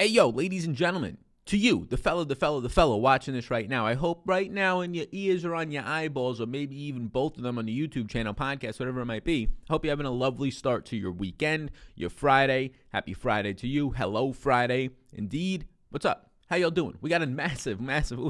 Hey, yo, ladies and gentlemen, to you, the fellow watching this right now, I hope right now in your ears or on your eyeballs, or maybe even both of them on the YouTube channel, podcast, whatever it might be, hope you're having a lovely start to your weekend, your Friday. Happy Friday to you. Hello, Friday. Indeed. What's up? How y'all doing? We got a massive,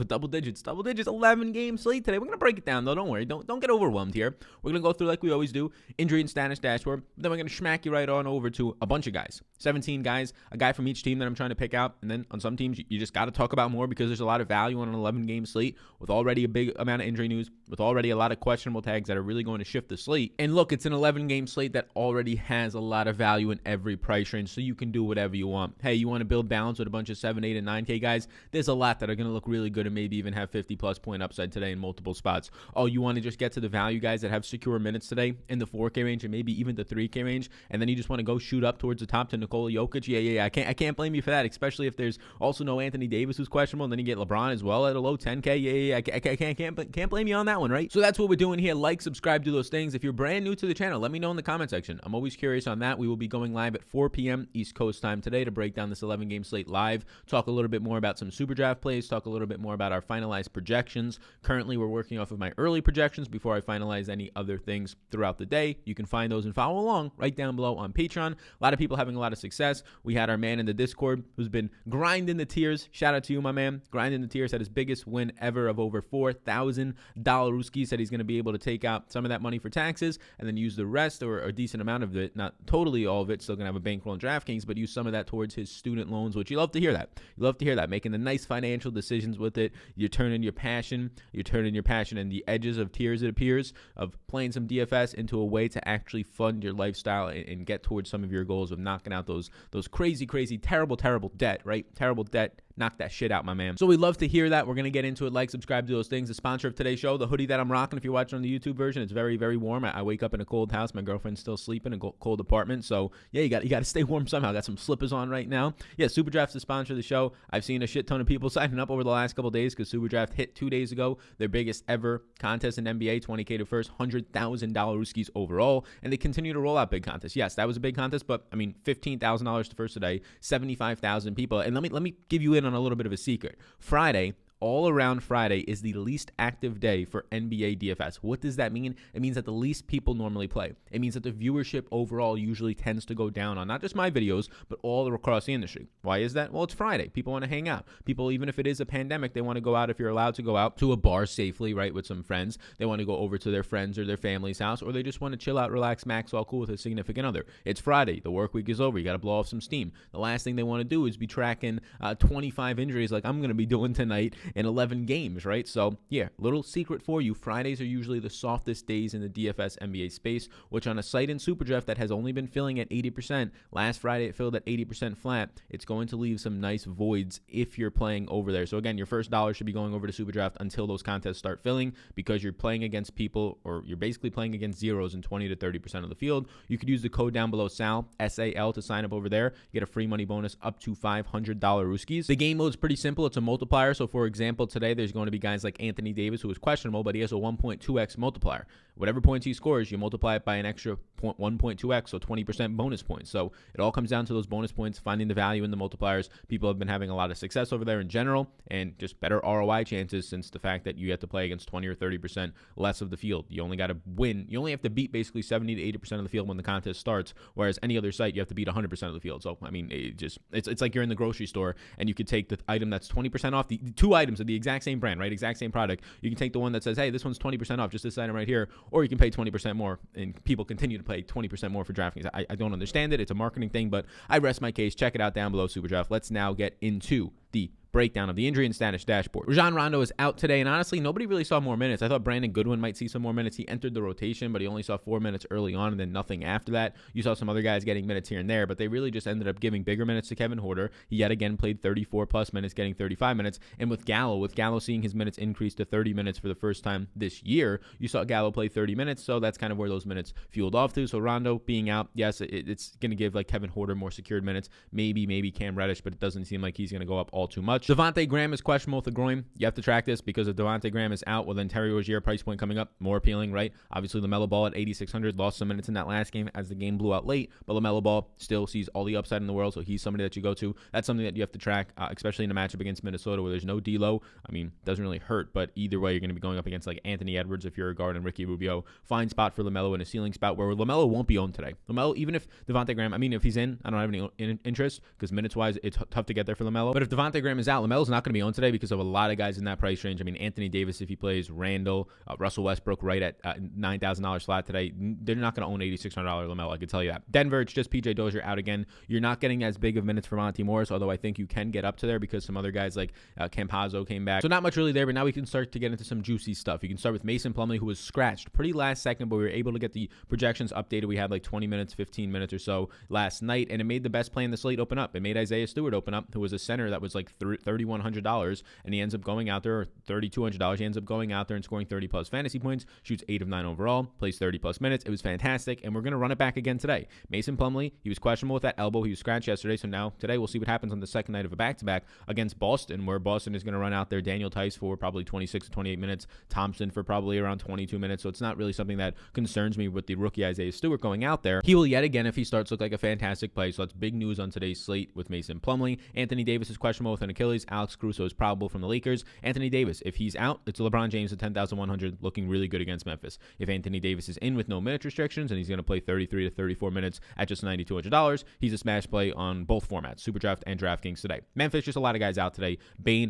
double digits, 11-game slate today. We're going to break it down, though. Don't worry. Don't get overwhelmed here. We're going to go through like we always do, injury and status dashboard. Then we're going to smack you right on over to a bunch of guys, 17 guys, a guy from each team that I'm trying to pick out. And then on some teams, you just got to talk about more because there's a lot of value on an 11-game slate with already a big amount of injury news, with already a lot of questionable tags that are really going to shift the slate. And look, it's an 11-game slate that already has a lot of value in every price range, so you can do whatever you want. Hey, you want to build balance with a bunch of 7, 8, and 9K guys? There's a lot that are going to look really good and maybe even have 50-plus point upside today in multiple spots. Oh, you want to just get to the value guys that have secure minutes today in the 4K range and maybe even the 3K range, and then you just want to go shoot up towards the top to Nikola Jokic? Yeah. I can't blame you for that, especially if there's also no Anthony Davis who's questionable, and then you get LeBron as well at a low 10K. Yeah. I can't blame you on that one, right? So that's what we're doing here. Like, subscribe, do those things. If you're brand new to the channel, let me know in the comment section. I'm always curious on that. We will be going live at 4 p.m. East Coast time today to break down this 11-game slate live, talk a little bit more about some super draft plays, talk a little bit more about our finalized projections. Currently, we're working off of my early projections before I finalize any other things throughout the day. You can find those and follow along right down below on Patreon. A lot of people having a lot of success. We had our man in the Discord who's been grinding the tiers. Shout out to you, my man. Grinding the tiers, had his biggest win ever of over $4,000. Ruski said he's going to be able to take out some of that money for taxes and then use the rest, or a decent amount of it, not totally all of it, still going to have a bankroll in DraftKings, but use some of that towards his student loans, which you love to hear that. You love to hear that. Making the nice financial decisions with it. You're turning your passion and the edges of tiers, it appears, of playing some DFS into a way to actually fund your lifestyle and get towards some of your goals of knocking out those crazy, terrible debt, right? Terrible debt. Knock that shit out, my man. So we love to hear that. We're going to get into it. Like, subscribe to those things. The sponsor of today's show, the hoodie that I'm rocking, if you're watching on the YouTube version, it's very, very warm. I wake up in a cold house. My girlfriend's still sleeping in a cold apartment. So, yeah, you got to stay warm somehow. Got some slippers on right now. Yeah, Superdraft's the sponsor of the show. I've seen a shit ton of people signing up over the last couple of days because Superdraft hit 2 days ago their biggest ever contest in NBA, 20K to first, $100,000 skis overall. And they continue to roll out big contests. Yes, that was a big contest, but I mean, $15,000 to first today, 75,000 people. And let me give you in on a little bit of a secret. Friday, all around Friday, is the least active day for NBA DFS. What does that mean? It means that the least people normally play. It means that the viewership overall usually tends to go down on not just my videos, but all across the industry. Why is that? Well, it's Friday. People want to hang out. People, even if it is a pandemic, they want to go out, if you're allowed to go out, to a bar safely, right, with some friends. They want to go over to their friends or their family's house, or they just want to chill out, relax, max, all cool with a significant other. It's Friday. The work week is over. You got to blow off some steam. The last thing they want to do is be tracking 25 injuries like I'm going to be doing tonight in 11 games, right? So, yeah, little secret for you. Fridays are usually the softest days in the DFS NBA space, which on a site in Superdraft that has only been filling at 80%, last Friday it filled at 80% flat, it's going to leave some nice voids if you're playing over there. So, again, your first dollar should be going over to Superdraft until those contests start filling, because you're playing against people, or you're basically playing against zeros in 20 to 30% of the field. You could use the code down below, SAL, S-A-L, to sign up over there. You get a free money bonus up to $500 Ruskis. The game mode is pretty simple. It's a multiplier. So, for example, today there's going to be guys like Anthony Davis, who is questionable, but he has a 1.2x multiplier. Whatever points he scores, you multiply it by an extra 1.2x, so 20% bonus points. So it all comes down to those bonus points, finding the value in the multipliers. People have been having a lot of success over there in general, and just better ROI chances, since the fact that you have to play against 20 or 30% less of the field. You only got to win. You only have to beat basically 70 to 80% of the field when the contest starts, whereas any other site, you have to beat 100% of the field. So, I mean, it's like you're in the grocery store, and you could take the item that's 20% off, the two items of the exact same brand, right? Exact same product. You can take the one that says, hey, this one's 20% off, just this item right here, or you can pay 20% more, and people continue to pay 20% more for DraftKings. I don't understand it. It's a marketing thing, but I rest my case. Check it out down below, Superdraft. Let's now get into the breakdown of the injury and status dashboard. Rajon Rondo is out today, and honestly, nobody really saw more minutes. I thought Brandon Goodwin might see some more minutes. He entered the rotation, but he only saw 4 minutes early on and then nothing after that. You saw some other guys getting minutes here and there, but they really just ended up giving bigger minutes to Kevin Huerter. He yet again played 34-plus minutes, getting 35 minutes. And with Gallo seeing his minutes increase to 30 minutes for the first time this year, you saw Gallo play 30 minutes, so that's kind of where those minutes fueled off to. So Rondo being out, yes, it's going to give like Kevin Huerter more secured minutes, maybe Cam Reddish, but it doesn't seem like he's going to go up all too much. much. Devontae Graham is questionable with the groin. You have to track this because if Devontae Graham is out, well, then Terry Rozier price point coming up, more appealing, right? Obviously, LaMelo Ball at 8,600 lost some minutes in that last game as the game blew out late, but LaMelo Ball still sees all the upside in the world, so he's somebody that you go to. That's something that you have to track, especially in a matchup against Minnesota where there's no D'Lo. I mean, doesn't really hurt, but either way, you're going to be going up against like Anthony Edwards if you're a guard and Ricky Rubio. Fine spot for LaMelo in a ceiling spot where LaMelo won't be owned today. LaMelo, even if Devontae Graham, I mean, if he's in, I don't have any interest because minutes-wise, it's tough to get there for LaMelo. But if Devontae Graham is out, LaMelo's not going to be owned today because of a lot of guys in that price range. I mean, Anthony Davis, if he plays, Randall, Russell Westbrook right at $9,000 slot today, they're not going to own $8,600 LaMelo, I can tell you that. Denver, it's just PJ Dozier out again. You're not getting as big of minutes for Monty Morris, although I think you can get up to there because some other guys like Campazzo came back. So not much really there, but now we can start to get into some juicy stuff. You can start with Mason Plumlee, who was scratched pretty last second, but we were able to get the projections updated. We had like 20 minutes, 15 minutes or so last night, and it made the best play in the slate open up. It made Isaiah Stewart open up, who was a center that was like $3,100, and he ends up going out there, or $3,200. He ends up going out there and scoring 30-plus fantasy points, shoots 8 of 9 overall, plays 30-plus minutes. It was fantastic, and we're going to run it back again today. Mason Plumlee, he was questionable with that elbow. He was scratched yesterday, so now today we'll see what happens on the second night of a back-to-back against Boston, where Boston is going to run out there Daniel Tice for probably 26 to 28 minutes, Thompson for probably around 22 minutes, so it's not really something that concerns me with the rookie Isaiah Stewart going out there. He will yet again, if he starts, look like a fantastic play, so that's big news on today's slate with Mason Plumlee. Anthony Davis is questionable with an Achilles. Alex Caruso is probable from the Lakers. Anthony Davis, if he's out, it's LeBron James at 10,100, looking really good against Memphis. If Anthony Davis is in with no minute restrictions and he's going to play 33 to 34 minutes at just $9,200, he's a smash play on both formats, Superdraft and DraftKings today. Memphis, just a lot of guys out today.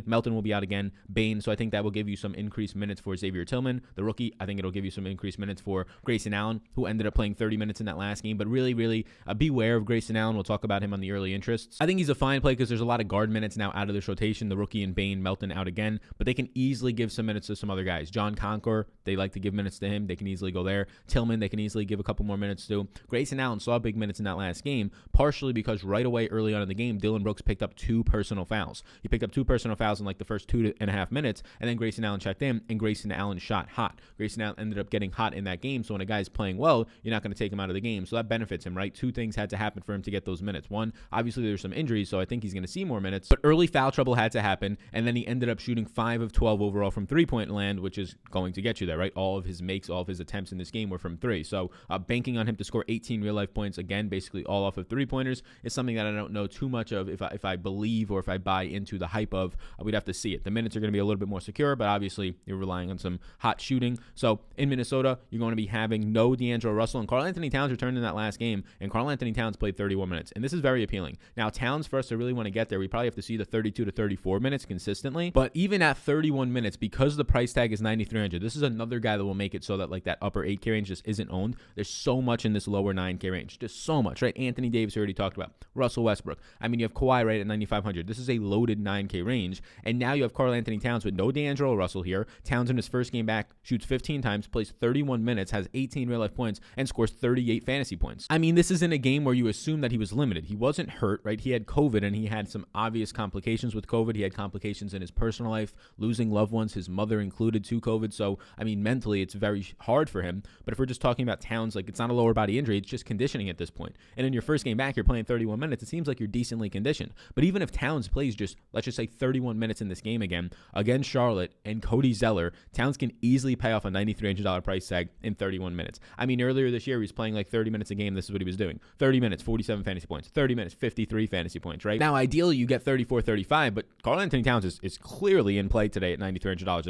Melton will be out again. So I think that will give you some increased minutes for Xavier Tillman, the rookie. I think it'll give you some increased minutes for Grayson Allen, who ended up playing 30 minutes in that last game, but really beware of Grayson Allen. We'll talk about him on the early interests. I think he's a fine play because there's a lot of guard minutes now out of this rotation. The rookie and Melton out again, but they can easily give some minutes to some other guys. John Concord, they like to give minutes to him. They can easily go there. Tillman, they can easily give a couple more minutes to. Grayson Allen saw big minutes in that last game, partially because right away early on in the game, Dillon Brooks picked up 2 personal fouls. He picked up 2 personal fouls in like the first 2.5 minutes, and then Grayson Allen checked in, and Grayson Allen shot hot. Grayson Allen ended up getting hot in that game, so when a guy's playing well, you're not going to take him out of the game, so that benefits him, right? 2 things had to happen for him to get those minutes. One, obviously there's some injuries, so I think he's going to see more minutes, but early foul trouble had to happen, and then he ended up shooting 5 of 12 overall from three-point land, which is going to get you there, right? All of his makes, all of his attempts in this game were from 3, so banking on him to score 18 real-life points, again, basically all off of three-pointers, is something that I don't know too much of if I believe or if I buy into the hype of. We'd have to see it. The minutes are going to be a little bit more secure, but obviously you're relying on some hot shooting. So in Minnesota, you're going to be having no D'Angelo Russell, and Karl Anthony Towns returned in that last game, and Karl Anthony Towns played 31 minutes, and this is very appealing. Now, Towns, for us to really want to get there, we probably have to see the 32 to 34 minutes consistently, but even at 31 minutes, because the price tag is $9,300, this is another guy that will make it so that like that upper 8K range just isn't owned. There's so much in this lower 9K range, just so much, right? Anthony Davis, we already talked about. Russell Westbrook. I mean, you have Kawhi right at 9,500. This is a loaded 9K range, and now you have Karl Anthony Towns with no D'Angelo Russell here. Towns in his first game back shoots 15 times, plays 31 minutes, has 18 real-life points, and scores 38 fantasy points. I mean, this isn't a game where you assume that he was limited. He wasn't hurt, right? He had COVID, and he had some obvious complications with COVID. He had complications in his personal life, losing loved ones, his mother included, to COVID. So, I mean, mentally, it's very hard for him. But if we're just talking about Towns, like, it's not a lower body injury, it's just conditioning at this point. And in your first game back, you're playing 31 minutes. It seems like you're decently conditioned. But even if Towns plays just, let's just say 31 minutes in this game again, against Charlotte and Cody Zeller, Towns can easily pay off a $9,300 price tag in 31 minutes. I mean, earlier this year, he was playing like 30 minutes a game. This is what he was doing. 30 minutes, 47 fantasy points. 30 minutes, 53 fantasy points, right? Now, ideally, you get 34, 35, but Karl Anthony Towns is clearly in play today at $9,300,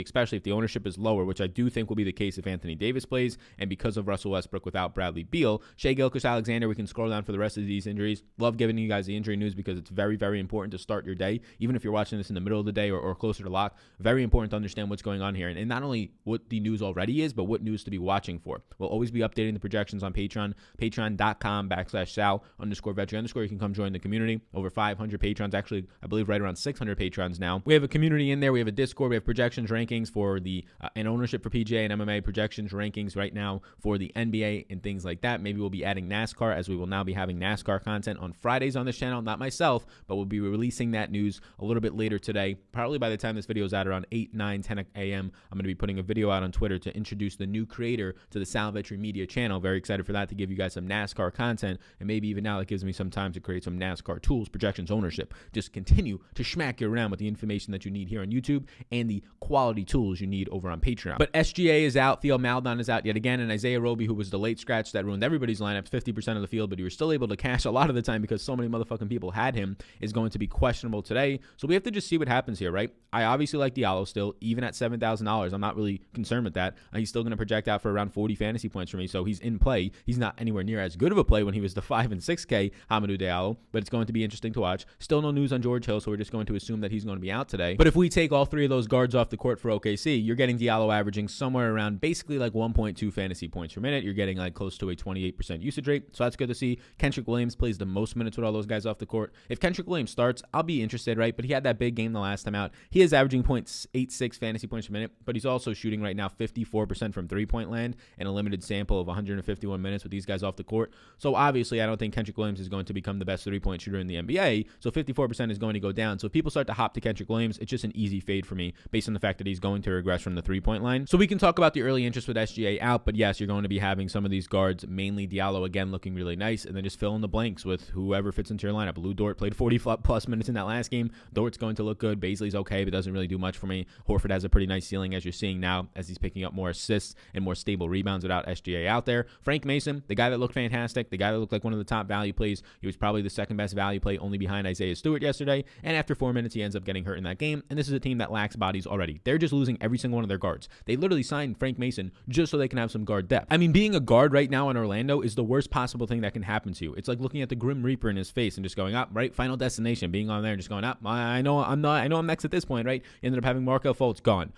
especially if the ownership is lower, which I do think will be the case if Anthony Davis plays, and because of Russell Westbrook without Bradley Beal. Shai Gilgeous-Alexander, we can scroll down for the rest of these injuries. Love giving you guys the injury news because it's very, very important to start your day, even if you're watching this in the middle of the day or closer to lock. Very important to understand what's going on here, and not only what the news already is, but what news to be watching for. We'll always be updating the projections on Patreon, patreon.com/Sal_Vetri_. You can come join the community. Over 500 patrons, actually, I believe right around 600 patrons now. We have a community in there. We have a Discord. We have projections rankings for the and ownership for PGA and MMA, projections rankings right now for the NBA and things like that. Maybe we'll be adding NASCAR, as we will now be having NASCAR content on Fridays on this channel. Not myself, but we'll be releasing that news a little bit later today. Probably by the time this video is out around 8, 9, 10 a.m., I'm going to be putting a video out on Twitter to introduce the new creator to the Sal Vetri Media channel. Very excited for that, to give you guys some NASCAR content, and maybe even now it gives me some time to create some NASCAR tools, projections, ownership. Just continue continue to smack you around with the information that you need here on YouTube and the quality tools you need over on Patreon. But SGA is out, Theo Maledon is out yet again, and Isaiah Roby, who was the late scratch that ruined everybody's lineups, 50% of the field, but you were still able to cash a lot of the time because so many motherfucking people had him, is going to be questionable today. So we have to just see what happens here, right? I obviously like Diallo still, even at $7,000. I'm not really concerned with that. He's still going to project out for around 40 fantasy points for me, so he's in play. He's not anywhere near as good of a play when he was the 5 and 6K Hamidou Diallo, but it's going to be interesting to watch. Still no news on George Hill, so we're just going to assume that he's going to be out today. But if we take all three of those guards off the court for OKC, you're getting Diallo averaging somewhere around basically like 1.2 fantasy points per minute. You're getting like close to a 28% usage rate, so that's good to see. Kendrick Williams plays the most minutes with all those guys off the court. If Kendrick Williams starts, I'll be interested, right? But he had that big game the last time out. He is averaging 0.86 fantasy points per minute, but he's also shooting right now 54% from three-point land in a limited sample of 151 minutes with these guys off the court. So obviously, I don't think Kendrick Williams is going to become the best three-point shooter in the NBA, so 54% is going to go down. So if people start to hop to Kendrick Williams, it's just an easy fade for me based on the fact that he's going to regress from the three-point line. So we can talk about the early interest with SGA out, but yes, you're going to be having some of these guards, mainly Diallo again looking really nice, and then just fill in the blanks with whoever fits into your lineup. Lou Dort played 40-plus minutes in that last game. Dort's going to look good. Baisley's okay, but doesn't really do much for me. Horford has a pretty nice ceiling, as you're seeing now, as he's picking up more assists and more stable rebounds without SGA out there. Frank Mason, the guy that looked fantastic, the guy that looked like one of the top value plays. He was probably the second best value play, only behind Isaiah Stewart yesterday, and after 4 minutes, he ends up getting hurt in that game, and this is a team that lacks bodies already. They're just losing every single one of their guards. They literally signed Frank Mason just so they can have some guard depth. I mean, being a guard right now in Orlando is the worst possible thing that can happen to you. It's like looking at the Grim Reaper in his face and just going up, right? Final destination, being on there and just going up. I know I'm next at this point, right? You ended up having Markelle Fultz gone.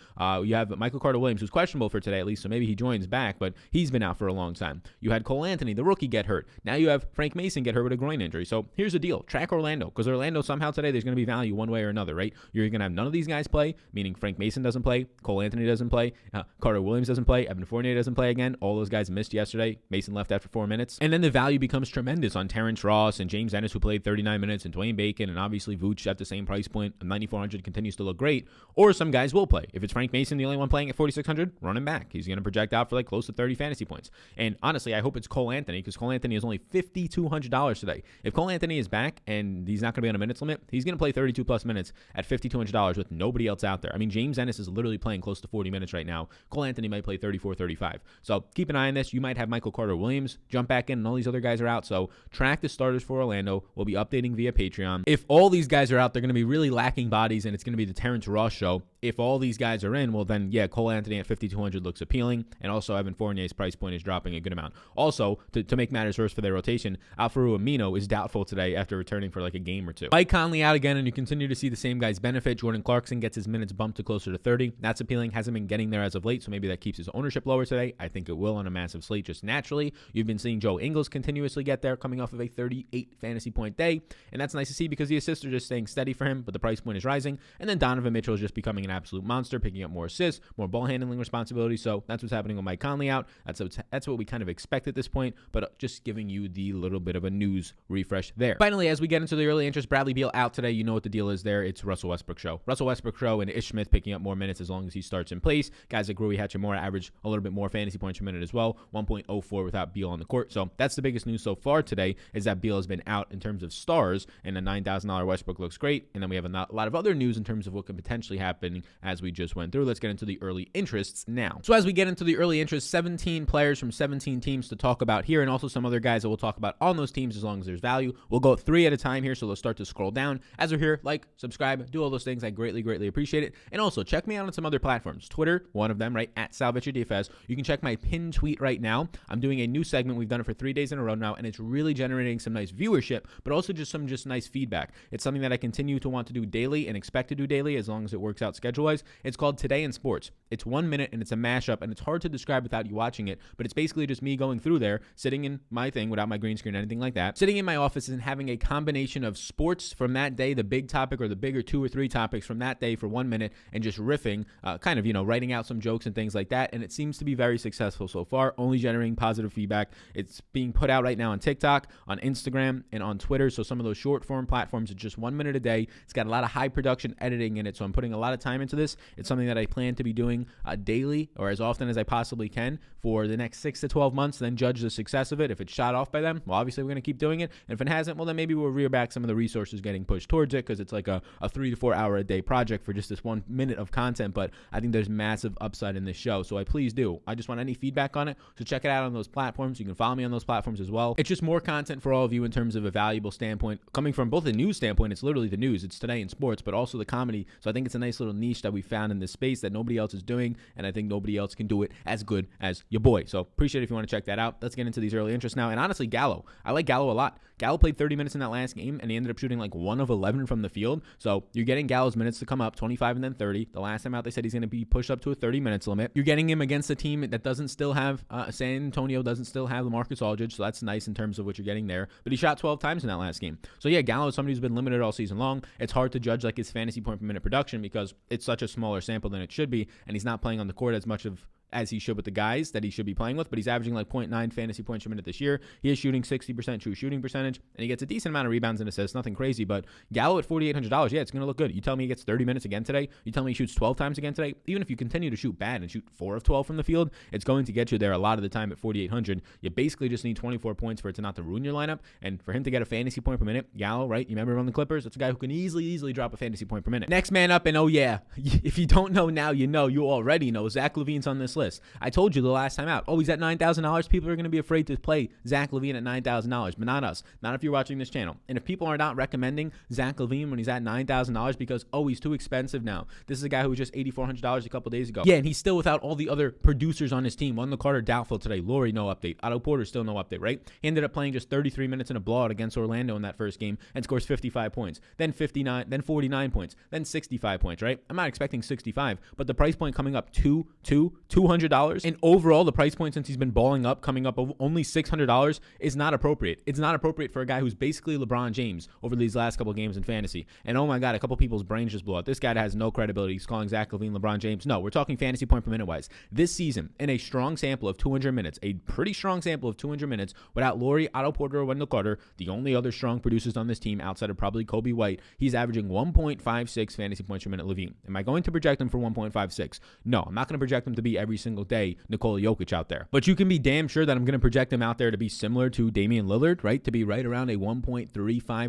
You have Michael Carter-Williams, who's questionable for today at least, so maybe he joins back, but he's been out for a long time. You had Cole Anthony, the rookie, get hurt. Now you have Frank Mason get hurt with a groin injury. So here's the deal. Track Orlando, because Orlando somehow today there's going to be value one way or another, right? You're going to have none of these guys play, meaning Frank Mason doesn't play, Cole Anthony doesn't play, Carter-Williams doesn't play, Evan Fournier doesn't play again. All those guys missed yesterday. Mason left after 4 minutes. And then the value becomes tremendous on Terrence Ross and James Ennis, who played 39 minutes, and Dwayne Bacon, and obviously Vooch at the same price point. 9,400 continues to look great. Or some guys will play. If it's Frank Mason, the only one playing at 4,600, run him back. He's going to project out for like close to 30 fantasy points. And honestly, I hope it's Cole Anthony, because Cole Anthony is only $5,200 today. If Cole Anthony is back and he's not going to be on a minutes limit, he's going to play 32 plus minutes at $5,200 with nobody else out there. I mean, James Ennis is literally playing close to 40 minutes right now. Cole Anthony might play 34, 35. So keep an eye on this. You might have Michael Carter-Williams jump back in, and all these other guys are out. So track the starters for Orlando. We'll be updating via Patreon. If all these guys are out, they're going to be really lacking bodies, and it's going to be the Terrence Ross show. If all these guys are in, well then, yeah, Cole Anthony at 5,200 looks appealing, and also Evan Fournier's price point is dropping a good amount. Also, to make matters worse for their rotation, Al-Farouq Amino is doubtful today after returning for like a game or two. Mike Conley out again, and you continue to see the same guys benefit. Jordan Clarkson gets his minutes bumped to closer to 30. That's appealing. Hasn't been getting there as of late, so maybe that keeps his ownership lower today. I think it will on a massive slate just naturally. You've been seeing Joe Ingles continuously get there, coming off of a 38 fantasy point day, and that's nice to see because the assists are just staying steady for him, but the price point is rising. And then Donovan Mitchell is just becoming an absolute monster, picking up more assists, more ball handling responsibility. So that's what's happening with Mike Conley out. That's what we kind of expect at this point, but just giving you the little bit of a news refresh there. Finally, as we get into the early interest, Bradley Beal out today. You know what the deal is there. It's Russell Westbrook show. Russell Westbrook show and Ish Smith picking up more minutes as long as he starts in place. Guys like Rui Hachimura average a little bit more fantasy points per minute as well, 1.04 without Beal on the court. So that's the biggest news so far today, is that Beal has been out in terms of stars, and the $9,000 Westbrook looks great. And then we have a lot of other news in terms of what could potentially happen as we just went through. Let's get into the early interests now. So as we get into the early interests, 17 players from 17 teams to talk about here, and also some other guys that we'll talk about on those teams as long as there's value. We'll go 3 at a time here, so let's start to scroll down. As we're here, like, subscribe, do all those things. I greatly appreciate it. And also, check me out on some other platforms. Twitter, one of them, right, at Vetri DFS. You can check my pinned tweet right now. I'm doing a new segment. We've done it for 3 days in a row now, and it's really generating some nice viewership, but also just some nice feedback. It's something that I continue to want to do daily and expect to do daily as long as it works out schedule-wise. It's called Today in Sports. It's 1 minute, and it's a mashup, and it's hard to describe without you watching it, but it's basically just me going through there, sitting in my thing without my green screen or anything like that, sitting in my office and having a combination of sports from that day, the big topic or the bigger 2 or 3 topics from that day for 1 minute, and just riffing, kind of, writing out some jokes and things like that. And it seems to be very successful so far, only generating positive feedback. It's being put out right now on TikTok, on Instagram, and on Twitter. So some of those short form platforms, it's just 1 minute a day. It's got a lot of high production editing in it, so I'm putting a lot of time time into this. It's something that I plan to be doing daily or as often as I possibly can for the next 6 to 12 months, then judge the success of it. If it's shot off by them, well, obviously we're going to keep doing it. And if it hasn't, well, then maybe we'll rear back some of the resources getting pushed towards it, because it's like a 3 to 4 hour a day project for just this 1 minute of content. But I think there's massive upside in this show, so I please do. I just want any feedback on it, so check it out on those platforms. You can follow me on those platforms as well. It's just more content for all of you in terms of a valuable standpoint, coming from both the news standpoint. It's literally the news, it's today in sports, but also the comedy. So I think it's a nice little niche that we found in this space that nobody else is doing, and I think nobody else can do it as good as your boy. So appreciate it if you want to check that out. Let's get into these early interests now. And honestly, Gallo, I like Gallo a lot. Gallo played 30 minutes in that last game, and he ended up shooting like 1 of 11 from the field. So you're getting Gallo's minutes to come up, 25 and then 30. The last time out, they said he's going to be pushed up to a 30 minutes limit. You're getting him against a team that doesn't still have, San Antonio doesn't still have LaMarcus Aldridge, so that's nice in terms of what you're getting there. But he shot 12 times in that last game. So yeah, Gallo is somebody who's been limited all season long. It's hard to judge like his fantasy point per minute production because it's such a smaller sample than it should be, and he's not playing on the court as much as he should with the guys that he should be playing with, but he's averaging like 0.9 fantasy points per minute this year. He is shooting 60% true shooting percentage, and he gets a decent amount of rebounds and assists, nothing crazy, but Gallo at $4,800, yeah, it's going to look good. You tell me he gets 30 minutes again today, you tell me he shoots 12 times again today, even if you continue to shoot bad and shoot 4 of 12 from the field, it's going to get you there a lot of the time at 4,800. You basically just need 24 points for it to not to ruin your lineup, and for him to get a fantasy point per minute, Gallo, right, you remember on the Clippers, it's a guy who can easily drop a fantasy point per minute. Next man up, and oh yeah, if you don't know now, you know, you already know, Zach LaVine's on this list. I told you the last time out, he's at $9,000. People are going to be afraid to play Zach LaVine at $9,000, but not us. Not if you're watching this channel. And if people are not recommending Zach LaVine when he's at $9,000 because, he's too expensive now. This is a guy who was just $8,400 a couple days ago. Yeah, and he's still without all the other producers on his team. Wendell Carter doubtful today. Laurie, no update. Otto Porter, still no update, right? He ended up playing just 33 minutes in a blowout against Orlando in that first game and scores 55 points. Then 59, then 49 points, then 65 points, right? I'm not expecting 65, but the price point coming up $200, and overall, the price point since he's been balling up, coming up only $600, is not appropriate. It's not appropriate for a guy who's basically LeBron James over these last couple games in fantasy. And oh my God, a couple people's brains just blew out. This guy has no credibility. He's calling Zach LaVine LeBron James. No, we're talking fantasy point per minute wise. This season, in a strong sample of 200 minutes, a pretty strong sample of 200 minutes, without Laurie, Otto Porter, or Wendell Carter, the only other strong producers on this team outside of probably Kobe White, he's averaging 1.56 fantasy points per minute LaVine. Am I going to project him for 1.56? No, I'm not going to project him to be every single day Nikola Jokic out there. But you can be damn sure that I'm going to project him out there to be similar to Damian Lillard, right? To be right around a 1.35,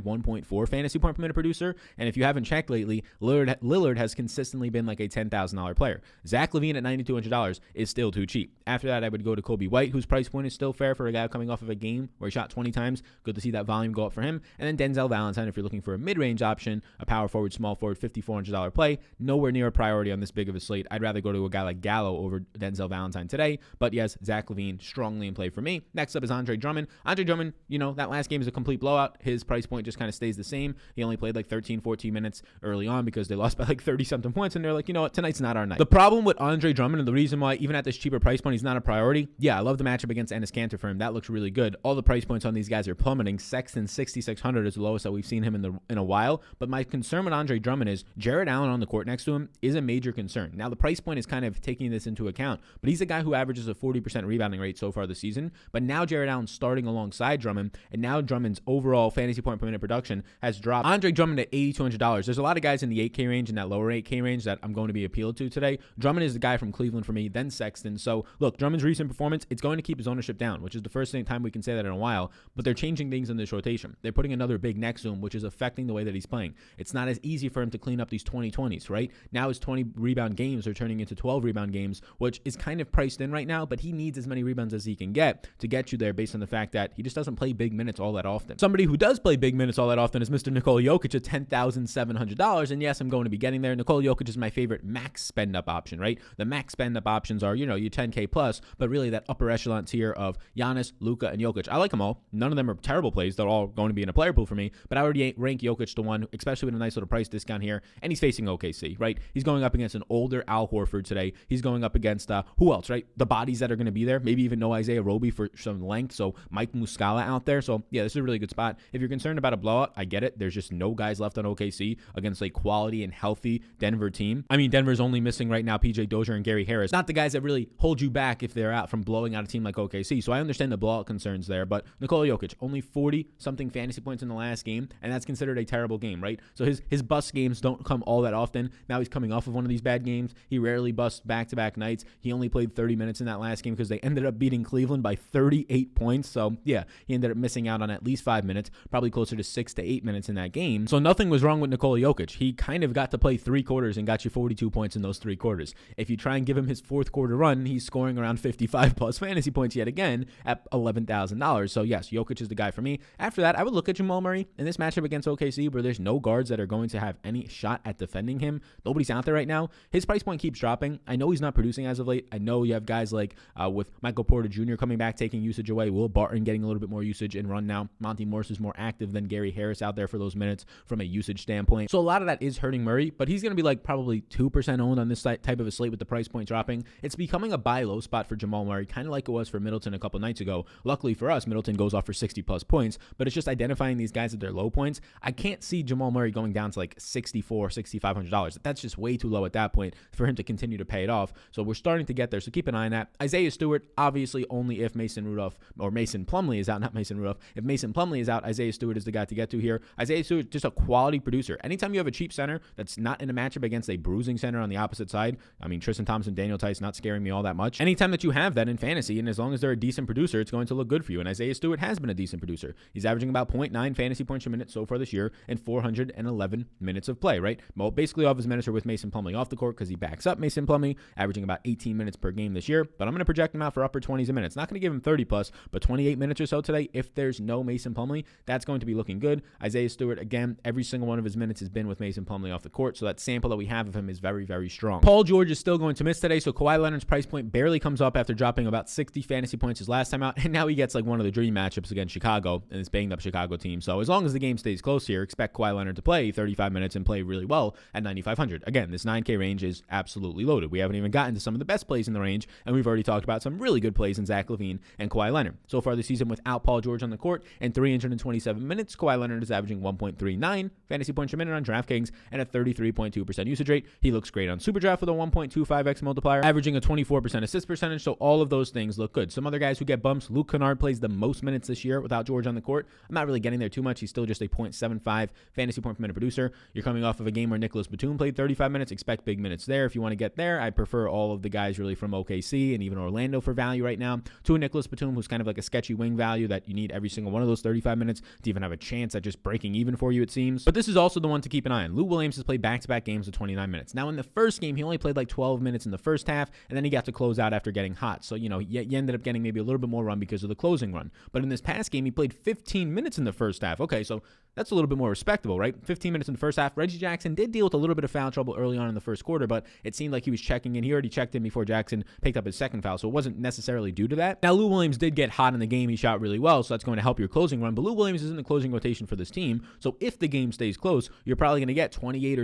1.4 fantasy point per minute producer. And if you haven't checked lately, Lillard has consistently been like a $10,000 player. Zach LaVine at $9,200 is still too cheap. After that, I would go to Kobe White, whose price point is still fair for a guy coming off of a game where he shot 20 times. Good to see that volume go up for him. And then Denzel Valentine, if you're looking for a mid-range option, a power forward, small forward, $5,400 play. Nowhere near a priority on this big of a slate. I'd rather go to a guy like Gallo over Denzel Valentine today. But yes, Zach LaVine strongly in play for me. Next up is Andre Drummond. Andre Drummond, that last game is a complete blowout. His price point just kind of stays the same. He only played like 13, 14 minutes early on because they lost by like 30-something points, and they're like, you know what, tonight's not our night. The problem with Andre Drummond, and the reason why even at this cheaper price point he's not a priority, yeah, I love the matchup against Enes Kanter for him. That looks really good. All the price points on these guys are plummeting. Sexton, 6,600 is the lowest that we've seen him in a while. But my concern with Andre Drummond is Jared Allen on the court next to him is a major concern. Now, the price point is kind of taking this into account, but he's a guy who averages a 40% rebounding rate so far this season. But now Jared Allen's starting alongside Drummond, and now Drummond's overall fantasy point per minute production has dropped. Andre Drummond at $8,200. There's a lot of guys in the 8K range and that lower 8K range that I'm going to be appealed to today. Drummond is the guy from Cleveland for me, then Sexton. So look, Drummond's recent performance, it's going to keep his ownership down, which is the first time we can say that in a while, but they're changing things in this rotation. They're putting another big next to him, which is affecting the way that he's playing. It's not as easy for him to clean up these 20-20s, right? Now his 20 rebound games are turning into 12 rebound games, which is kind of priced in right now, but he needs as many rebounds as he can get to get you there based on the fact that he just doesn't play big minutes all that often. Somebody who does play big minutes all that often is Mr. Nikola Jokic at $10,700, and yes, I'm going to be getting there. Nikola Jokic is my favorite max spend up option, right? The max spend up options are, your 10K plus, but really that upper echelon tier of Giannis, Luka, and Jokic. I like them all. None of them are terrible plays. They're all going to be in a player pool for me, but I would rank Jokic to one, especially with a nice little price discount here, and he's facing OKC, right? He's going up against an older Al Horford today. He's going up against against who else, right? The bodies that are going to be there. Maybe even no Isaiah Roby for some length. So Mike Muscala out there. So yeah, this is a really good spot. If you're concerned about a blowout, I get it. There's just no guys left on OKC against a quality and healthy Denver team. I mean, Denver's only missing right now PJ Dozier and Gary Harris. Not the guys that really hold you back if they're out from blowing out a team like OKC. So I understand the blowout concerns there. But Nikola Jokic, only 40-something fantasy points in the last game, and that's considered a terrible game, right? So his bust games don't come all that often. Now he's coming off of one of these bad games. He rarely busts back-to-back nights. He only played 30 minutes in that last game because they ended up beating Cleveland by 38 points. So yeah, he ended up missing out on at least 5 minutes, probably closer to 6 to 8 minutes in that game. So nothing was wrong with Nikola Jokic. He kind of got to play 3 quarters and got you 42 points in those 3 quarters. If you try and give him his 4th quarter run, he's scoring around 55 plus fantasy points yet again at $11,000. So yes, Jokic is the guy for me. After that, I would look at Jamal Murray in this matchup against OKC where there's no guards that are going to have any shot at defending him. Nobody's out there right now. His price point keeps dropping. I know he's not producing as of late. I know you have guys like with Michael Porter Jr. coming back, taking usage away. Will Barton getting a little bit more usage and run now. Monty Morris is more active than Gary Harris out there for those minutes from a usage standpoint. So a lot of that is hurting Murray, but he's going to be like probably 2% owned on this type of a slate with the price point dropping. It's becoming a buy low spot for Jamal Murray, kind of like it was for Middleton a couple nights ago. Luckily for us, Middleton goes off for 60 plus points, but it's just identifying these guys at their low points. I can't see Jamal Murray going down to like $6,500. That's just way too low at that point for him to continue to pay it off. So we're starting to get there. So keep an eye on that. Isaiah Stewart, obviously only if Mason Plumlee is out, not Mason Rudolph. If Mason Plumlee is out, Isaiah Stewart is the guy to get to here. Isaiah Stewart, just a quality producer. Anytime you have a cheap center that's not in a matchup against a bruising center on the opposite side, I mean, Tristan Thompson, Daniel Tice not scaring me all that much. Anytime that you have that in fantasy, and as long as they're a decent producer, it's going to look good for you. And Isaiah Stewart has been a decent producer. He's averaging about 0.9 fantasy points per minute so far this year and 411 minutes of play, right? Well, basically all of his minutes are with Mason Plumlee off the court because he backs up Mason Plumlee, averaging about 18 minutes per game this year. But I'm going to project him out for upper 20s a minute. Not going to give him 30 plus, but 28 minutes or so today. If there's no Mason Plumlee, that's going to be looking good. Isaiah Stewart, again, every single one of his minutes has been with Mason Plumlee off the court, so that sample that we have of him is very, very strong. Paul George is still going to miss today, so Kawhi Leonard's price point barely comes up after dropping about 60 fantasy points his last time out, and now he gets like one of the dream matchups against Chicago and this banged up Chicago team. So as long as the game stays close here, expect Kawhi Leonard to play 35 minutes and play really well at 9,500. Again, this 9K range is absolutely loaded. We haven't even gotten to some of the best plays in the range, and we've already talked about some really good plays in Zach Levine and Kawhi Leonard. So far this season without Paul George on the court and 327 minutes, Kawhi Leonard is averaging 1.39 fantasy points per minute on DraftKings and a 33.2% usage rate. He looks great on SuperDraft with a 1.25x multiplier, averaging a 24% assist percentage, so all of those things look good. Some other guys who get bumps, Luke Kennard plays the most minutes this year without George on the court. I'm not really getting there too much. He's still just a 0.75 fantasy point per minute producer. You're coming off of a game where Nicholas Batum played 35 minutes. Expect big minutes there. If you want to get there, I prefer all of the guys really from OKC and even Orlando for value right now to a Nicholas Batum who's kind of like a sketchy wing value that you need every single one of those 35 minutes to even have a chance at just breaking even for you, it seems. But this is also the one to keep an eye on. Lou Williams has played back-to-back games of 29 minutes. Now in the first game, he only played like 12 minutes in the first half, and then he got to close out after getting hot. So, you ended up getting maybe a little bit more run because of the closing run. But in this past game, he played 15 minutes in the first half. Okay, so that's a little bit more respectable, right? 15 minutes in the first half. Reggie Jackson did deal with a little bit of foul trouble early on in the first quarter, but it seemed like he was checking in. He already checked in before Jackson picked up his second foul, so it wasn't necessarily due to that. Now, Lou Williams did get hot in the game. He shot really well, so that's going to help your closing run, but Lou Williams is in the closing rotation for this team, so if the game stays close, you're probably going to get 28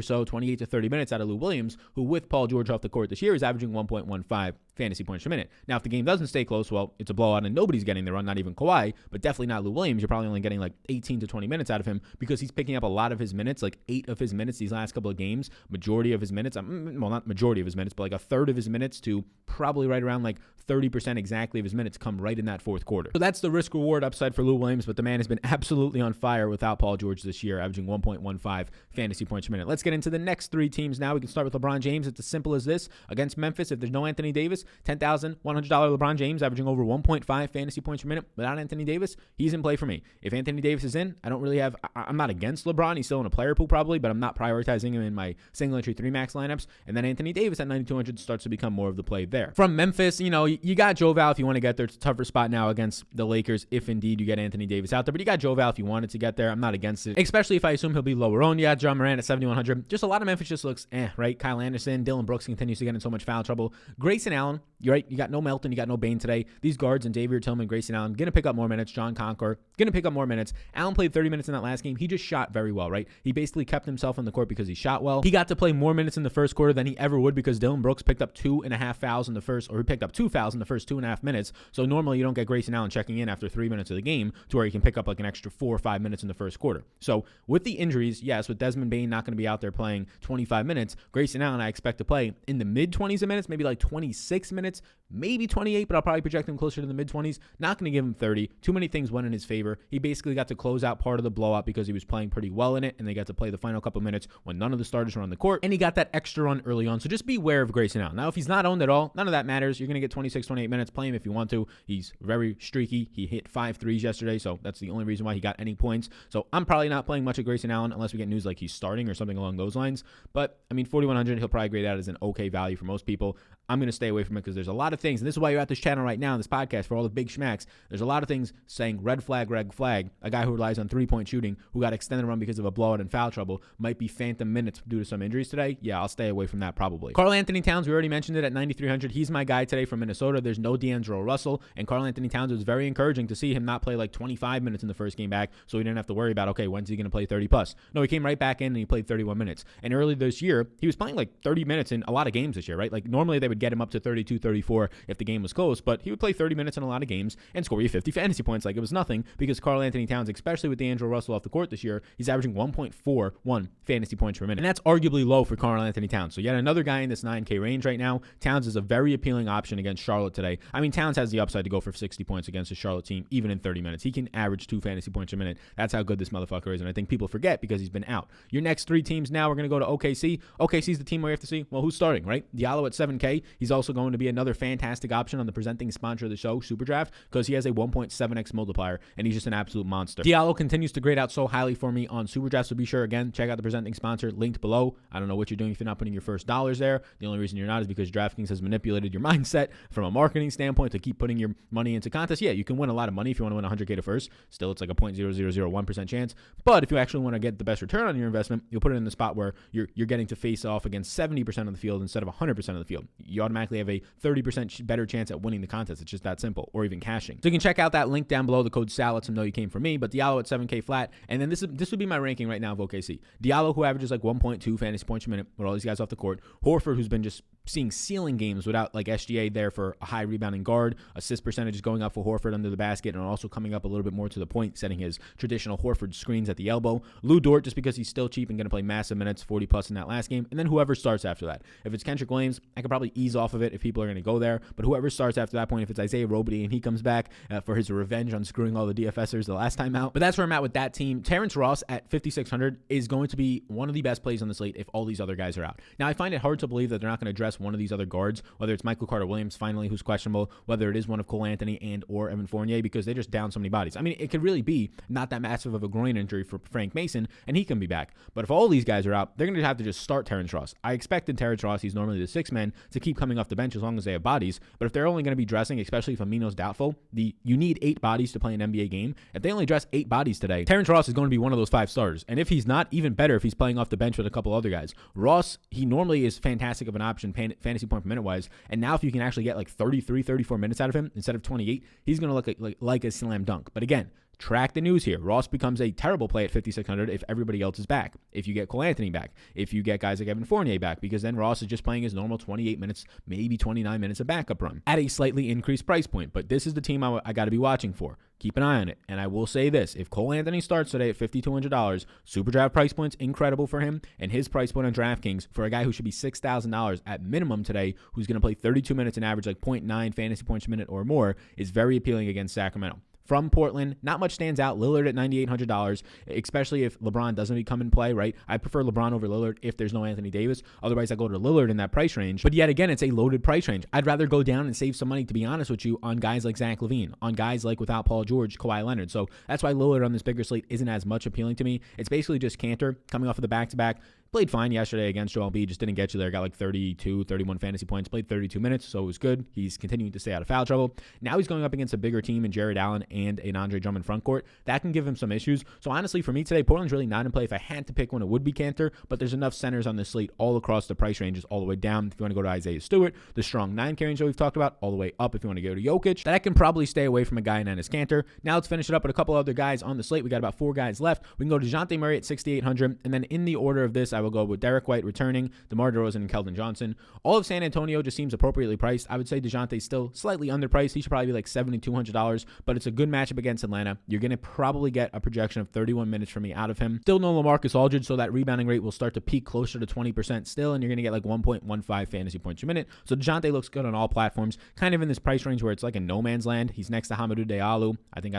to 30 minutes out of Lou Williams, who with Paul George off the court this year is averaging 1.15 fantasy points per minute. Now, if the game doesn't stay close, well, it's a blowout and nobody's getting the run, not even Kawhi, but definitely not Lou Williams. You're probably only getting like 18 to 20 minutes out of him because he's picking up a lot of his minutes, like 8 of his minutes these last couple of games, majority of his minutes, well, not majority of his minutes, but like a third of his minutes to probably right around like 30% exactly of his minutes come right in that fourth quarter. So that's the risk reward upside for Lou Williams, but the man has been absolutely on fire without Paul George this year, averaging 1.15 fantasy points per minute. Let's get into the next 3 teams now. We can start with LeBron James. It's as simple as this. Against Memphis, if there's no Anthony Davis, $10,100 LeBron James, averaging over 1.5 fantasy points per minute. Without Anthony Davis, he's in play for me. If Anthony Davis is in, I'm not against LeBron. He's still in a player pool probably, but I'm not prioritizing him in my single entry 3 max lineups. And then Anthony Davis at 9,200 starts to become more of the play there. From Memphis, you got Joe Val if you want to get there. It's a tougher spot now against the Lakers if indeed you get Anthony Davis out there, but you got Joe Val if you wanted to get there. I'm not against it, especially if I assume he'll be lower owned. Yeah, John Morant at 7,100. Just a lot of Memphis just looks right? Kyle Anderson, Dylan Brooks continues to get in so much foul trouble. Grayson Allen, Allen, you're right. You got no Melton, you got no Bain today. These guards and Xavier Tillman, Grayson Allen, going to pick up more minutes. John Concord, going to pick up more minutes. Allen played 30 minutes in that last game. He just shot very well, right? He basically kept himself on the court because he shot well. He got to play more minutes in the first quarter than he ever would because Dylan Brooks picked up 2.5 fouls in the first, or he picked up 2 fouls in the first 2.5 minutes. So normally you don't get Grayson Allen checking in after 3 minutes of the game to where he can pick up like an extra 4 or 5 minutes in the first quarter. So with the injuries, yes, with Desmond Bain not going to be out there playing 25 minutes, Grayson Allen I expect to play in the mid-20s of minutes, maybe like 26 minutes, maybe 28, but I'll probably project him closer to the mid-20s. Not going to give him 30. Too many things went in his favor. He basically got to close out part of the blowout because he was playing pretty well in it, and they got to play the final couple minutes when none of the starters were on the court, and he got that extra run early on. So just beware of Grayson Allen. Now, if he's not owned at all, none of that matters. You're going to get 26, 28 minutes. Play him if you want to. He's very streaky. He hit 5 threes yesterday, so that's the only reason why he got any points. So I'm probably not playing much of Grayson Allen unless we get news like he's starting or something along those lines. But, I mean, 4,100, he'll probably grade out as an okay value for most people. I'm going to stay away from it because there's a lot of things, and this is why you're at this channel right now, in this podcast, for all the big schmacks. There's a lot of things saying red flag, a guy who relies on three-point shooting, who got extended run because of a blowout and foul trouble, might be phantom minutes due to some injuries today. Yeah, I'll stay away from that probably. Karl Anthony Towns, we already mentioned it at 9,300. He's my guy today from Minnesota. There's no D'Angelo Russell, and Karl Anthony Towns, it was very encouraging to see him not play like 25 minutes in the first game back, so he didn't have to worry about, okay, when's he going to play 30 plus? No, he came right back in and he played 31 minutes. And early this year, he was playing like 30 minutes in a lot of games this year, right? Like normally they would get him up to 32, 34 if the game was close, but he would play 30 minutes in a lot of games and score you 50 fantasy points like it was nothing because Karl Anthony Towns, especially with D'Angelo Russell off the court this year, he's averaging 1.41 fantasy points per minute. And that's arguably low for Karl Anthony Towns. So yet another guy in this 9K range right now. Towns is a very appealing option against Charlotte today. I mean, Towns has the upside to go for 60 points against the Charlotte team, even in 30 minutes. He can average 2 fantasy points a minute. That's how good this motherfucker is, and I think people forget because he's been out. Your next 3 teams now, we're going to go to OKC. OKC's the team where you have to see, well, who's starting, right? Diallo at 7K. He's also going to be another fantastic option on the presenting sponsor of the show, Superdraft, because he has a 1.7x multiplier, and he's just an absolute monster. Diallo continues to grade out so highly for me on Superdraft, so be sure, again, check out the presenting sponsor linked below. I don't know what you're doing if you're not putting your first dollars there. The only reason you're not is because DraftKings has manipulated your mindset from a marketing standpoint to keep putting your money into contests. Yeah, you can win a lot of money if you want to win 100K to first. Still, it's like a 0.0001% chance. But if you actually want to get the best return on your investment, you'll put it in the spot where you're getting to face off against 70% of the field instead of 100% of the field. You automatically have a 30% better chance at winning the contest. It's just that simple, or even cashing. So you can check out that link down below. The code SAL lets them know you came from me. But Diallo at 7K flat. And then this would be my ranking right now of OKC. Diallo, who averages like 1.2 fantasy points per minute with all these guys off the court. Horford, who's been just seeing ceiling games without like SGA there for a high rebounding guard. Assist percentage is going up for Horford under the basket and also coming up a little bit more to the point, setting his traditional Horford screens at the elbow. Lou Dort, just because he's still cheap and going to play massive minutes, 40 plus in that last game. And then whoever starts after that. If it's Kendrick Williams, I could probably ease off of it if people are going to go there. But whoever starts after that point, if it's Isaiah Roby and he comes back for his revenge on screwing all the DFSers the last time out. But that's where I'm at with that team. Terrence Ross at 5,600 is going to be one of the best plays on the slate if all these other guys are out. Now, I find it hard to believe that they're not going to address one of these other guards, whether it's Michael Carter-Williams finally, who's questionable, whether it is one of Cole Anthony and or Evan Fournier, because they just down so many bodies. I mean, it could really be not that massive of a groin injury for Frank Mason, and he can be back. But if all these guys are out, they're going to have to just start Terrence Ross. I expected Terrence Ross, he's normally the 6th man, to keep coming off the bench as long as they have bodies. But if they're only going to be dressing, especially if Amino's doubtful, you need 8 bodies to play an NBA game. If they only dress 8 bodies today, Terrence Ross is going to be one of those 5 starters. And if he's not, even better if he's playing off the bench with a couple other guys. Ross, he normally is fantastic of an option fantasy point per minute wise. And now if you can actually get like 33, 34 minutes out of him instead of 28, he's going to look like a slam dunk. But again, track the news here. Ross becomes a terrible play at 5,600 if everybody else is back. If you get Cole Anthony back. If you get guys like Evan Fournier back. Because then Ross is just playing his normal 28 minutes, maybe 29 minutes of backup run at a slightly increased price point. But this is the team I got to be watching for. Keep an eye on it. And I will say this. If Cole Anthony starts today at $5,200, Superdraft price point's incredible for him. And his price point on DraftKings for a guy who should be $6,000 at minimum today, who's going to play 32 minutes and average like 0.9 fantasy points a minute or more, is very appealing against Sacramento. From Portland, not much stands out. Lillard at $9,800, especially if LeBron doesn't come in play, right? I prefer LeBron over Lillard if there's no Anthony Davis. Otherwise, I go to Lillard in that price range. But yet again, it's a loaded price range. I'd rather go down and save some money, to be honest with you, on guys like Zach Levine, on guys like without Paul George, Kawhi Leonard. So that's why Lillard on this bigger slate isn't as much appealing to me. It's basically just Cantor coming off of the back-to-back. Played fine yesterday against Joel Embiid, just didn't get you there. Got like 32, 31 fantasy points, played 32 minutes, so it was good. He's continuing to stay out of foul trouble. Now he's going up against a bigger team in Jared Allen and an Andre Drummond front court. That can give him some issues. So honestly, for me today, Portland's really not in play. If I had to pick one, it would be Cantor, but there's enough centers on the slate all across the price ranges, all the way down. If you want to go to Isaiah Stewart, the strong 9K range that we've talked about, all the way up if you want to go to Jokic, that I can probably stay away from a guy in Enes Kanter. Now let's finish it up with a couple other guys on the slate. We got about 4 guys left. We can go to Jaunty Murray at 6,800, and then in the order of this, I will go with Derek White returning, DeMar DeRozan, and Keldon Johnson. All of San Antonio just seems appropriately priced. I would say DeJounte's still slightly underpriced. He should probably be like $7,200, but it's a good matchup against Atlanta. You're going to probably get a projection of 31 minutes from me out of him. Still no LaMarcus Aldridge, so that rebounding rate will start to peak closer to 20% still, and you're going to get like 1.15 fantasy points a minute. So DeJounte looks good on all platforms, kind of in this price range where it's like a no man's land. He's next to Hamidou Diallo. I think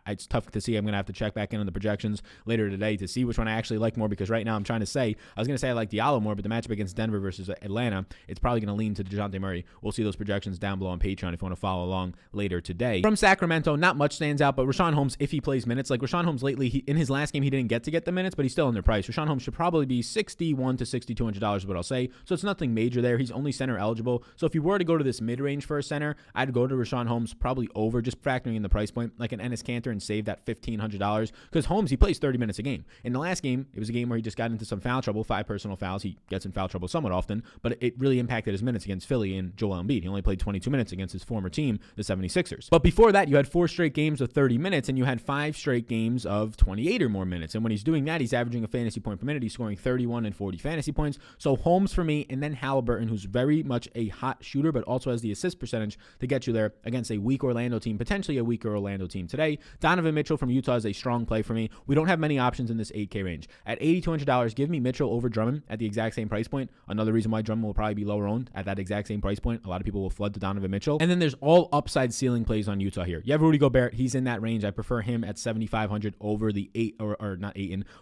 it's tough to see. I'm going to have to check back in on the projections later today to see which one I actually like more, because right now I'm trying to say, I was going to say I like Diallo more, but the matchup against Denver versus Atlanta, it's probably going to lean to DeJounte Murray. We'll see those projections down below on Patreon if you want to follow along later today. From Sacramento, not much stands out, but Richaun Holmes, if he plays minutes, like Richaun Holmes lately, in his last game, he didn't get the minutes, but he's still underpriced. Richaun Holmes should probably be $6,100 to $6,200 is what I'll say. So it's nothing major there. He's only center eligible. So if you were to go to this mid-range for a center, I'd go to Richaun Holmes probably over, just factoring in the price point, like an Enes Kanter, and save that $1,500, because Holmes, he plays 30 minutes a game. In the last game, it was a game where he just got into some foul trouble, 5 personal fouls. He gets in foul trouble somewhat often, but it really impacted his minutes against Philly and Joel Embiid. He only played 22 minutes against his former team, the 76ers. But before that, you had 4 straight games of 30 minutes, and you had 5 straight games of 28 or more minutes. And when he's doing that, he's averaging a fantasy point per minute. He's scoring 31 and 40 fantasy points. So Holmes for me, and then Halliburton, who's very much a hot shooter, but also has the assist percentage to get you there against a weak Orlando team, potentially a weaker Orlando team today. Donovan Mitchell from Utah is a strong play for me. We don't have many options in this 8K range. At $8,200, give me Mitchell over Drummond at the exact same price point. Another reason why Drummond will probably be lower owned at that exact same price point. A lot of people will flood to Donovan Mitchell. And then there's all upside ceiling plays on Utah here. You have Rudy Gobert. He's in that range. I prefer him at 7,500 over the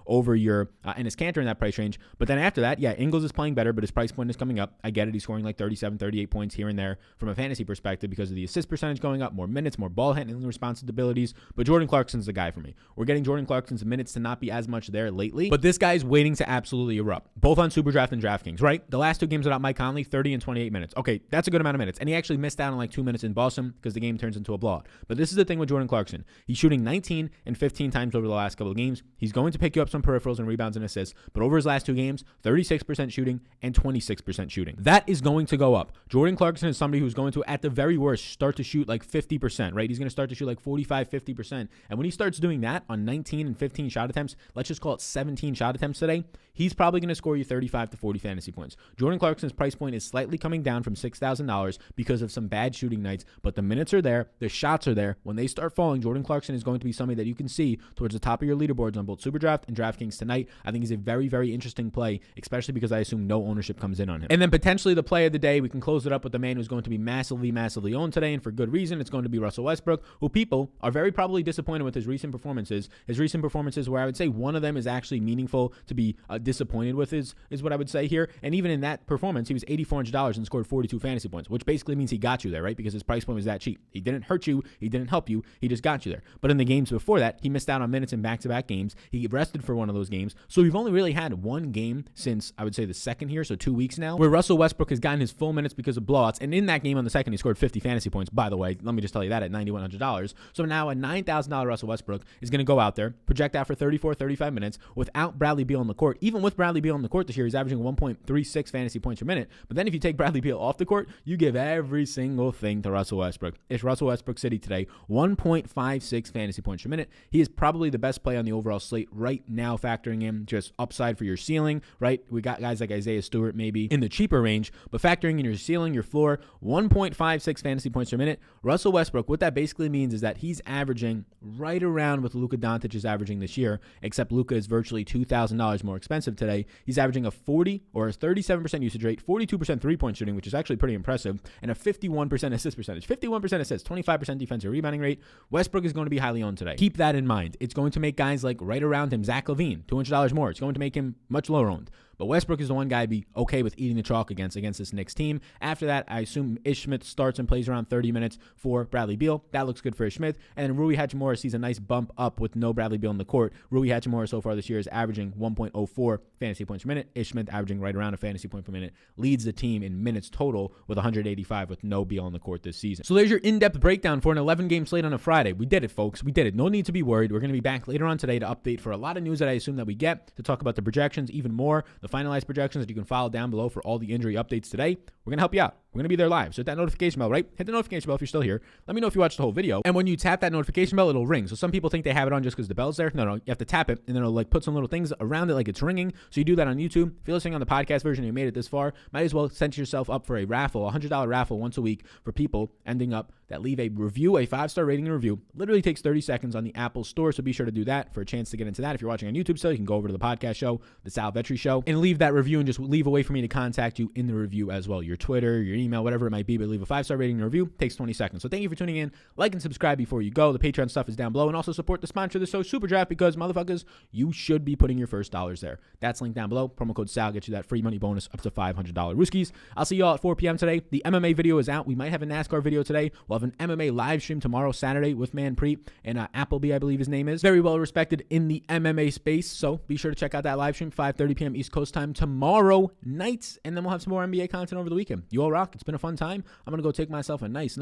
over your Enes Kanter in that price range. But then after that, yeah, Ingles is playing better, but his price point is coming up. I get it. He's scoring like 37, 38 points here and there from a fantasy perspective because of the assist percentage going up, more minutes, more ball handling responsibilities. But Jordan Clarkson's the guy for me. We're getting Jordan Clarkson's minutes to not be as much there lately, but this guy's waiting to absolutely erupt, both on Superdraft and DraftKings, right? The last 2 games without Mike Conley, 30 and 28 minutes. Okay, that's a good amount of minutes. And he actually missed out on like 2 minutes in Boston because the game turns into a blowout. But this is the thing with Jordan Clarkson. He's shooting 19 and 15 times over the last couple of games. He's going to pick you up some peripherals and rebounds and assists, but over his last 2 games, 36% shooting and 26% shooting. That is going to go up. Jordan Clarkson is somebody who's going to, at the very worst, start to shoot like 50%, right? He's going to start to shoot like 45, 50%. And when he starts doing that on 19 and 15 shot attempts, let's just call it 17 shot attempts today, he's probably going to score you 35 to 40 fantasy points. Jordan Clarkson's price point is slightly coming down from $6,000 because of some bad shooting nights, but the minutes are there, the shots are there. When they start falling, Jordan Clarkson is going to be somebody that you can see towards the top of your leaderboards on both Superdraft and DraftKings tonight. I think he's a very, very interesting play, especially because I assume no ownership comes in on him. And then potentially the play of the day, we can close it up with the man who's going to be massively, massively owned today, and for good reason. It's going to be Russell Westbrook, who people are very probably disappointed with his recent performances. His recent performances where I would say one of them is actually meaningful to be disappointed with is what I would say here. And even in that performance, he was $8,400 and scored 42 fantasy points, which basically means he got you there, right? Because his price point was that cheap. He didn't hurt you. He didn't help you. He just got you there. But in the games before that, he missed out on minutes in back-to-back games. He rested for one of those games. So we've only really had one game since, I would say, the second here, so 2 weeks now, where Russell Westbrook has gotten his full minutes because of blowouts. And in that game on the second, he scored 50 fantasy points, by the way. Let me just tell you that at $9,100. So now a $9,000 Russell Westbrook is going to go out there, project out for 34, 35 minutes without Bradley Beal on the court. Even with Bradley Beal on the court this year, he's averaging 1.36 fantasy points per minute. But then if you take Bradley Beal off the court, you give every single thing to Russell Westbrook. It's Russell Westbrook City today, 1.56 fantasy points per minute. He is probably the best play on the overall slate right now, factoring in just upside for your ceiling, right? We got guys like Isaiah Stewart maybe in the cheaper range, but factoring in your ceiling, your floor, 1.56 fantasy points per minute. Russell Westbrook, what that basically means is that he's averaging right around what Luka Doncic is averaging this year, except Luka is virtually $2,000 more expensive today. He's averaging a 40 or a 37% usage rate, 42% three-point shooting, which is actually pretty impressive, and a 51% assist percentage. 51% assists, 25% defensive rebounding rate. Westbrook is going to be highly owned today. Keep that in mind. It's going to make guys like right around him, Zach Levine, $200 more. It's going to make him much lower owned. But Westbrook is the one guy I'd be okay with eating the chalk against this Knicks team. After that, I assume Ish Smith starts and plays around 30 minutes for Bradley Beal. That looks good for Ish Smith. And then Rui Hachimura sees a nice bump up with no Bradley Beal in the court. Rui Hachimura so far this year is averaging 1.04 fantasy points per minute. Ish Smith averaging right around a fantasy point per minute. Leads the team in minutes total with 185 with no Beal on the court this season. So there's your in-depth breakdown for an 11-game slate on a Friday. We did it, folks. We did it. No need to be worried. We're going to be back later on today to update for a lot of news that I assume that we get, to talk about the projections even more, the finalized projections that you can follow down below for all the injury updates today. We're going to help you out. We're going to be there live. So hit that notification bell, right? Hit the notification bell if you're still here. Let me know if you watched the whole video. And when you tap that notification bell, it'll ring. So some people think they have it on just because the bell's there. No, you have to tap it, and then it'll like put some little things around it like it's ringing. So you do that on YouTube. If you're listening on the podcast version and you made it this far, might as well set yourself up for a raffle, a $100 raffle once a week for people ending up that leave a review, a 5-star rating and review. Literally takes 30 seconds on the Apple Store, so be sure to do that for a chance to get into that. If you're watching on YouTube still, you can go over to the podcast show, the Sal Vetri Show, and leave that review and just leave a way for me to contact you in the review as well. Your Twitter, your email, whatever it might be, but leave a 5-star rating and review. Takes 20 seconds. So thank you for tuning in. Like and subscribe before you go. The Patreon stuff is down below, and also support the sponsor of the show, Super Draft, because motherfuckers, you should be putting your first dollars there. That's linked down below. Promo code SAL gets you that free money bonus up to $500 Rooskies. I'll see you all at 4 p.m. today. The MMA video is out. We might have a NASCAR video today. We'll have an MMA live stream tomorrow, Saturday, with Manpreet and Appleby, I believe his name is. Very well respected in the MMA space, so be sure to check out that live stream, 5:30 p.m. East Coast time tomorrow night, and then we'll have some more NBA content over the weekend. You all rock. It's been a fun time. I'm going to go take myself a nice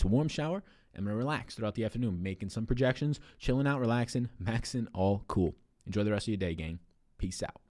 warm shower. I'm going to relax throughout the afternoon, making some projections, chilling out, relaxing, maxing, all cool. Enjoy the rest of your day, gang. Peace out.